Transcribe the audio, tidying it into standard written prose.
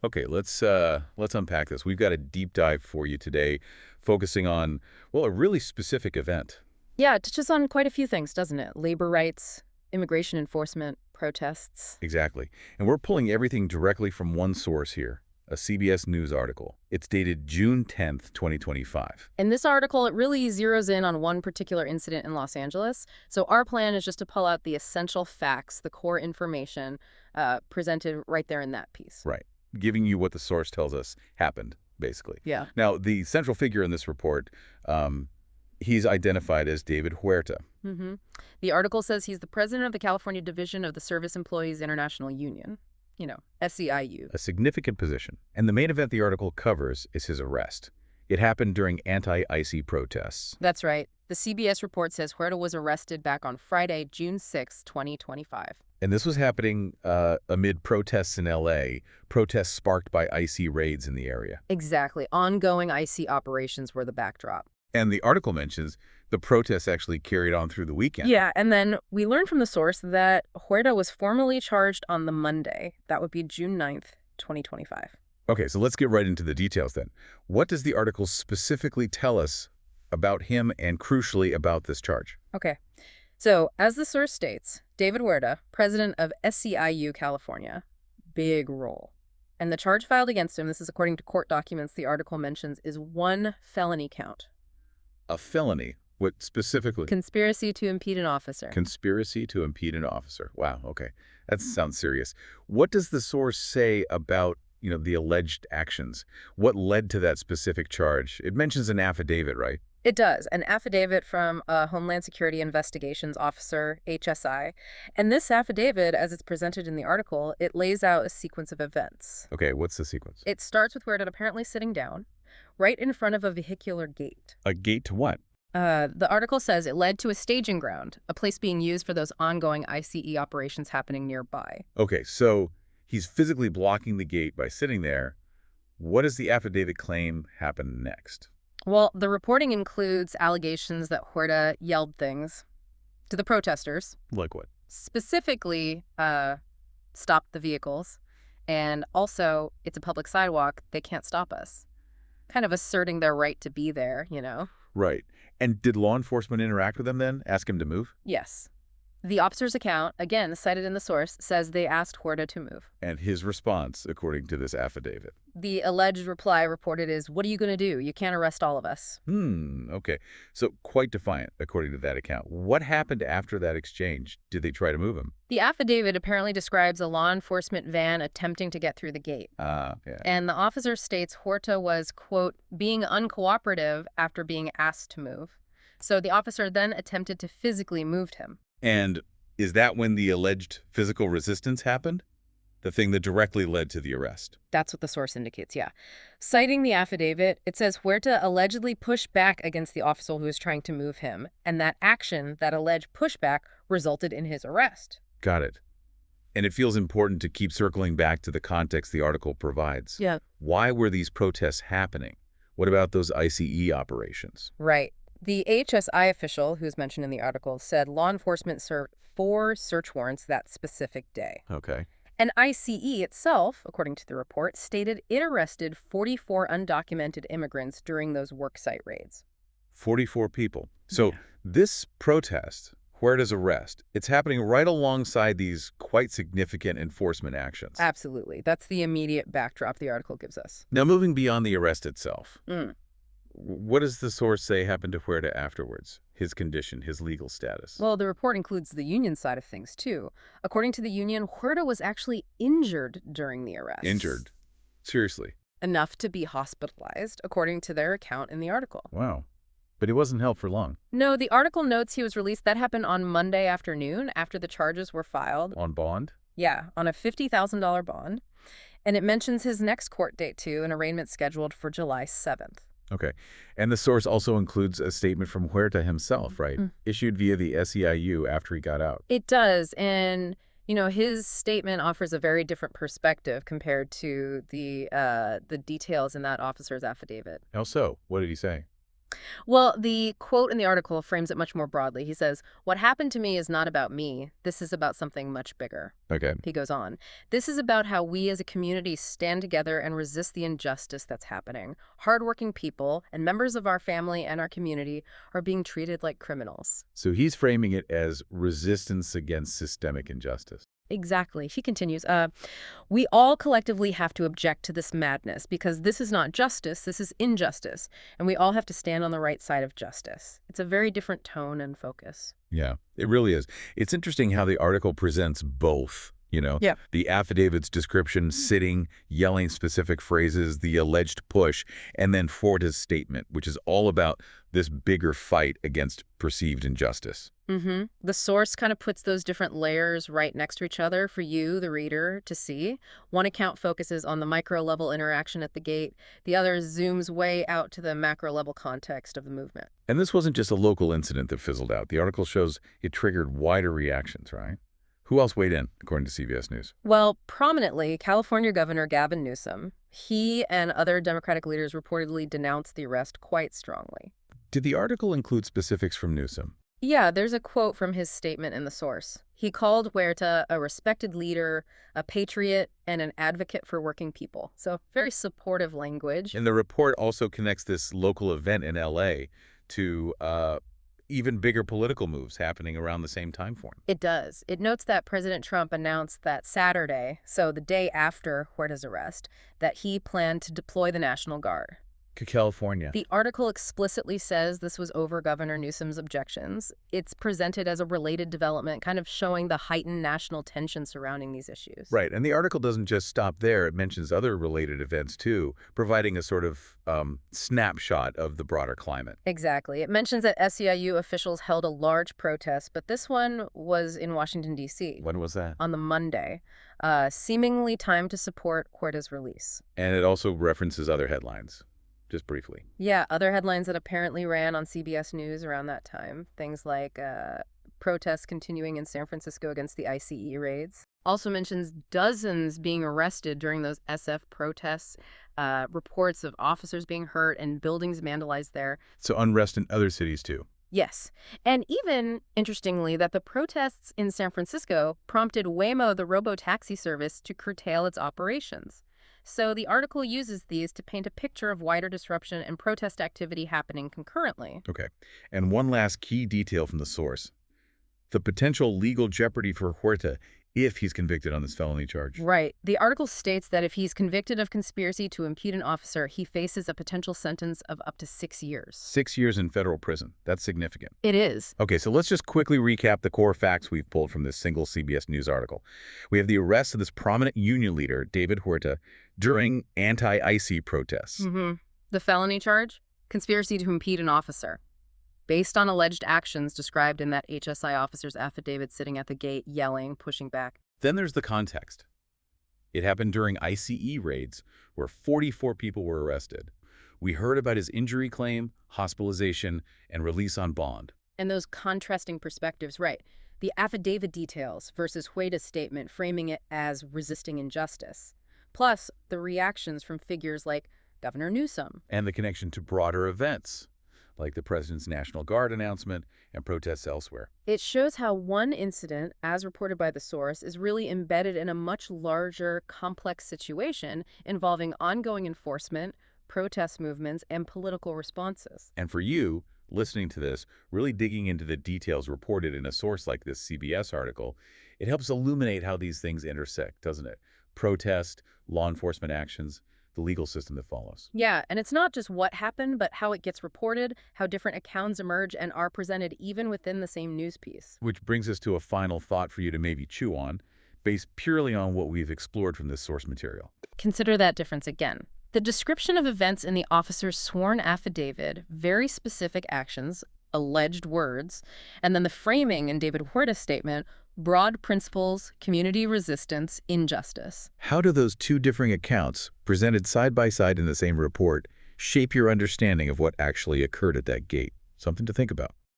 Okay, let's unpack this. We've got a deep dive for you today, focusing on, well, a really specific event. Yeah, it touches on quite a few things, doesn't it? Labor rights, immigration enforcement, protests. Exactly. And we're pulling everything directly from one source here, a CBS News article. It's dated June 10th, 2025. In this article, it really zeroes in on one particular incident in Los Angeles. So our plan is just to pull out the essential facts, the core information presented right there in that piece. Right. Giving you what the source tells us happened, basically. Yeah. Now, the central figure in this report, he's identified as David Huerta. Mm-hmm. The article says he's the president of the California Division of the Service Employees International Union, SEIU. A significant position. And the main event the article covers is his arrest. It happened during anti-IC protests. That's right. The CBS report says Huerta was arrested back on Friday, June 6, 2025. And this was happening amid protests in L.A., protests sparked by IC raids in the area. Exactly. Ongoing IC operations were the backdrop. And the article mentions the protests actually carried on through the weekend. Yeah, and then we learned from the source that Huerta was formally charged on the Monday. That would be June 9th, 2025. Okay, so let's get right into the details then. What does the article specifically tell us about him and, crucially, about this charge? Okay. So, as the source states, David Huerta, president of SEIU California, big role. And the charge filed against him, this is according to court documents the article mentions, is one felony count. A felony. What specifically? Conspiracy to impede an officer. Conspiracy to impede an officer. Wow, okay. That sounds serious. What does the source say about, the alleged actions? What led to that specific charge? It mentions an affidavit, right? It does. An affidavit from a Homeland Security Investigations Officer, HSI. And this affidavit, as it's presented in the article, it lays out a sequence of events. Okay, what's the sequence? It starts with Huerta apparently sitting down, right in front of a vehicular gate. A gate to what? The article says it led to a staging ground, a place being used for those ongoing ICE operations happening nearby. Okay, so he's physically blocking the gate by sitting there. What does the affidavit claim happened next? Well, the reporting includes allegations that Huerta yelled things to the protesters. Like what? Specifically, stop the vehicles. And also, it's a public sidewalk. They can't stop us. Kind of asserting their right to be there. Right. And did law enforcement interact with him then? Ask him to move? Yes. The officer's account, again cited in the source, says they asked Huerta to move. And his response, according to this affidavit? The alleged reply reported is, "What are you going to do? You can't arrest all of us." Okay. So quite defiant, according to that account. What happened after that exchange? Did they try to move him? The affidavit apparently describes a law enforcement van attempting to get through the gate. Yeah. And the officer states Huerta was, quote, being uncooperative after being asked to move. So the officer then attempted to physically move him. And is that when the alleged physical resistance happened? The thing that directly led to the arrest? That's what the source indicates, yeah. Citing the affidavit, it says Huerta allegedly pushed back against the officer who was trying to move him, and that action, that alleged pushback, resulted in his arrest. Got it. And it feels important to keep circling back to the context the article provides. Yeah. Why were these protests happening? What about those ICE operations? Right. The HSI official, who's mentioned in the article, said law enforcement served 4 search warrants that specific day. Okay. And ICE itself, according to the report, stated it arrested 44 undocumented immigrants during those worksite raids. 44 people. So this protest, Huerta's arrest, it's happening right alongside these quite significant enforcement actions. Absolutely. That's the immediate backdrop the article gives us. Now, moving beyond the arrest itself, what does the source say happened to Huerta afterwards? His condition, his legal status? Well, the report includes the union side of things, too. According to the union, Huerta was actually injured during the arrest. Injured? Seriously? Enough to be hospitalized, according to their account in the article. Wow. But he wasn't held for long. No, the article notes he was released. That happened on Monday afternoon after the charges were filed. On bond? Yeah, on a $50,000 bond. And it mentions his next court date, too, an arraignment scheduled for July 7th. Okay. And the source also includes a statement from Huerta himself, right? Issued via the SEIU after he got out. It does. And, his statement offers a very different perspective compared to the details in that officer's affidavit. How so? What did he say? Well, the quote in the article frames it much more broadly. He says, "What happened to me is not about me. This is about something much bigger." Okay. He goes on, "This is about how we as a community stand together and resist the injustice that's happening. Hardworking people and members of our family and our community are being treated like criminals." So he's framing it as resistance against systemic injustice. Exactly. He continues, "We all collectively have to object to this madness because this is not justice, this is injustice, and we all have to stand on the right side of justice." It's a very different tone and focus. Yeah, it really is. It's interesting how the article presents both. Yeah. The affidavit's description, sitting, yelling specific phrases, the alleged push, and then Huerta's statement, which is all about this bigger fight against perceived injustice. The source kind of puts those different layers right next to each other for you, the reader, to see. One account focuses on the micro-level interaction at the gate. The other zooms way out to the macro-level context of the movement. And this wasn't just a local incident that fizzled out. The article shows it triggered wider reactions, right? Who else weighed in, according to CBS News? Well, prominently, California Governor Gavin Newsom. He and other Democratic leaders reportedly denounced the arrest quite strongly. Did the article include specifics from Newsom? Yeah, there's a quote from his statement in the source. He called Huerta a respected leader, a patriot, and an advocate for working people. So very supportive language. And the report also connects this local event in L.A. to even bigger political moves happening around the same time frame. It does. It notes that President Trump announced that Saturday, so the day after Huerta's arrest, that he planned to deploy the National Guard. California. The article explicitly says this was over Governor Newsom's objections. It's presented as a related development, kind of showing the heightened national tension surrounding these issues. Right, and the article doesn't just stop there. It mentions other related events, too, providing a sort of snapshot of the broader climate. Exactly. It mentions that SEIU officials held a large protest, but this one was in Washington, D.C. When was that? on the Monday, seemingly timed to support Huerta's release. And it also references other headlines, just briefly. Yeah, other headlines that apparently ran on CBS News around that time. Things like protests continuing in San Francisco against the ICE raids. Also mentions dozens being arrested during those SF protests, reports of officers being hurt and buildings vandalized there. So unrest in other cities, too. Yes. And even, interestingly, that the protests in San Francisco prompted Waymo, the robo-taxi service, to curtail its operations. So the article uses these to paint a picture of wider disruption and protest activity happening concurrently. Okay. And one last key detail from the source. The potential legal jeopardy for Huerta if he's convicted on this felony charge. Right. The article states that if he's convicted of conspiracy to impede an officer, he faces a potential sentence of up to 6 years. 6 years in federal prison. That's significant. It is. Okay, so let's just quickly recap the core facts we've pulled from this single CBS News article. We have the arrest of this prominent union leader, David Huerta, during anti-IC protests. The felony charge? Conspiracy to impede an officer. Based on alleged actions described in that HSI officer's affidavit sitting at the gate, yelling, pushing back. Then there's the context. It happened during ICE raids where 44 people were arrested. We heard about his injury claim, hospitalization, and release on bond. And those contrasting perspectives, right. The affidavit details versus Huerta's statement framing it as resisting injustice. Plus, the reactions from figures like Governor Newsom. And the connection to broader events, like the president's National Guard announcement and protests elsewhere. It shows how one incident, as reported by the source, is really embedded in a much larger, complex situation involving ongoing enforcement, protest movements, and political responses. And for you, listening to this, really digging into the details reported in a source like this CBS article, it helps illuminate how these things intersect, doesn't it? Protest, law enforcement actions, the legal system that follows. Yeah, and it's not just what happened, but how it gets reported, how different accounts emerge and are presented even within the same news piece. Which brings us to a final thought for you to maybe chew on, based purely on what we've explored from this source material. Consider that difference again. The description of events in the officer's sworn affidavit, very specific actions, alleged words, and then the framing in David Huerta's statement, broad principles, community resistance, injustice. How do those two differing accounts, presented side by side in the same report, shape your understanding of what actually occurred at that gate? Something to think about.